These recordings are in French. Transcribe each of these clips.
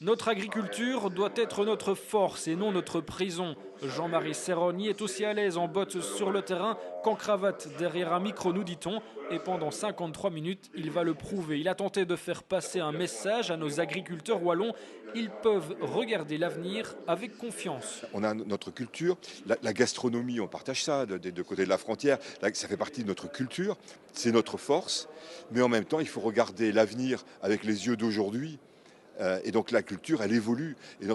Notre agriculture doit être notre force et non notre prison. Jean-Marie Serroni est aussi à l'aise en bottes sur le terrain qu'en cravate derrière un micro, nous dit-on. Et pendant 53 minutes, il va le prouver. Il a tenté de faire passer un message à nos agriculteurs wallons. Ils peuvent regarder l'avenir avec confiance. On a notre culture, la gastronomie, on partage ça des deux côtés de la frontière. Là, ça fait partie de notre culture, c'est notre force. Mais en même temps, il faut regarder l'avenir avec les yeux d'aujourd'hui. Et donc la culture, elle évolue. Et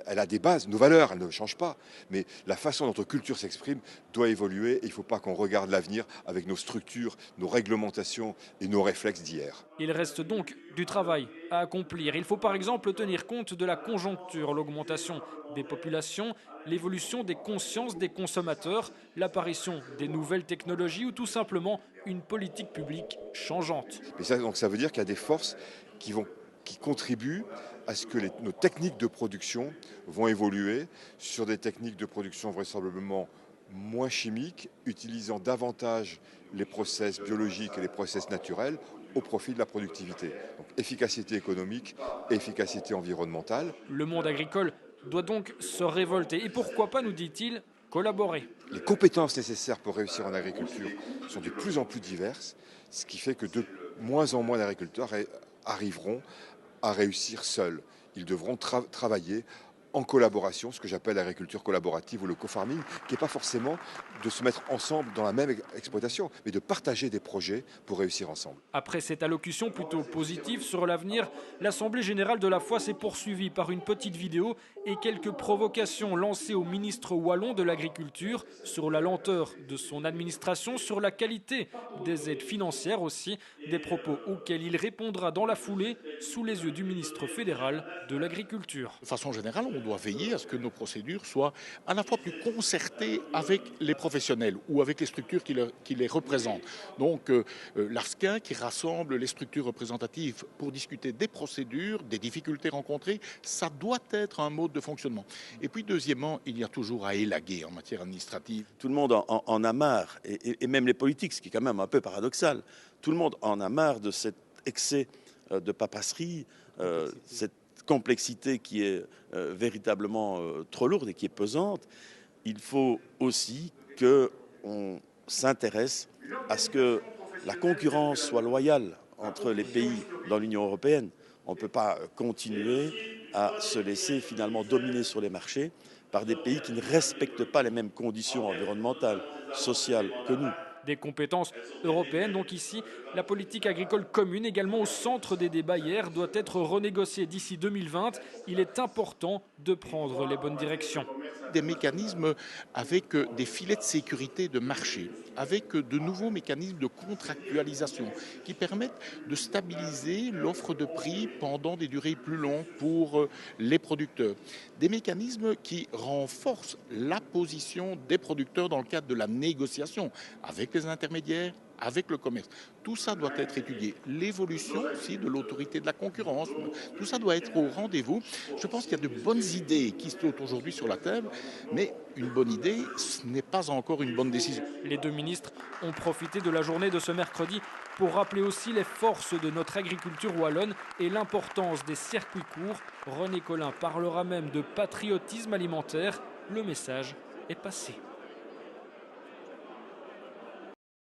elle a des bases, nos valeurs, elles ne changent pas. Mais la façon dont notre culture s'exprime doit évoluer. Et il ne faut pas qu'on regarde l'avenir avec nos structures, nos réglementations et nos réflexes d'hier. Il reste donc du travail à accomplir. Il faut par exemple tenir compte de la conjoncture, l'augmentation des populations, l'évolution des consciences des consommateurs, l'apparition des nouvelles technologies ou tout simplement une politique publique changeante. Mais ça, donc ça veut dire qu'il y a des forces qui contribuent à ce que nos techniques de production vont évoluer sur des techniques de production vraisemblablement moins chimiques, utilisant davantage les process biologiques et les process naturels au profit de la productivité. Donc efficacité économique et efficacité environnementale. Le monde agricole doit donc se révolter. Et pourquoi pas, nous dit-il, collaborer. Les compétences nécessaires pour réussir en agriculture sont de plus en plus diverses, ce qui fait que de moins en moins d'agriculteurs arriveront à réussir seuls. Ils devront travailler en collaboration, ce que j'appelle l'agriculture collaborative ou le co-farming, qui n'est pas forcément de se mettre ensemble dans la même exploitation, mais de partager des projets pour réussir ensemble. Après cette allocution plutôt positive sur l'avenir, l'Assemblée générale de la foi s'est poursuivie par une petite vidéo et quelques provocations lancées au ministre wallon de l'Agriculture sur la lenteur de son administration, sur la qualité des aides financières aussi, des propos auxquels il répondra dans la foulée sous les yeux du ministre fédéral de l'Agriculture. De façon générale, on doit veiller à ce que nos procédures soient à la fois plus concertées avec les professionnels ou avec les structures qui les représentent. Donc l'ARSCA qui rassemble les structures représentatives pour discuter des procédures, des difficultés rencontrées, ça doit être un mode de fonctionnement. Et puis deuxièmement, il y a toujours à élaguer en matière administrative. Tout le monde en a marre, et même les politiques, ce qui est quand même un peu paradoxal. Tout le monde en a marre de cet excès de papasserie, cette complexité qui est véritablement trop lourde et qui est pesante. Il faut aussi qu'on s'intéresse à ce que la concurrence soit loyale entre les pays dans l'Union européenne. On ne peut pas continuer à se laisser finalement dominer sur les marchés par des pays qui ne respectent pas les mêmes conditions environnementales, sociales que nous. Des compétences européennes. Donc ici, la politique agricole commune, également au centre des débats hier, doit être renégociée d'ici 2020. Il est important de prendre les bonnes directions. Des mécanismes avec des filets de sécurité de marché, avec de nouveaux mécanismes de contractualisation qui permettent de stabiliser l'offre de prix pendant des durées plus longues pour les producteurs. Des mécanismes qui renforcent la position des producteurs dans le cadre de la négociation avec les intermédiaires, avec le commerce. Tout ça doit être étudié. L'évolution aussi de l'autorité de la concurrence, tout ça doit être au rendez-vous. Je pense qu'il y a de bonnes idées qui sont aujourd'hui sur la table, mais une bonne idée, ce n'est pas encore une bonne décision. Les deux ministres ont profité de la journée de ce mercredi pour rappeler aussi les forces de notre agriculture wallonne et l'importance des circuits courts. René Colin parlera même de patriotisme alimentaire. Le message est passé.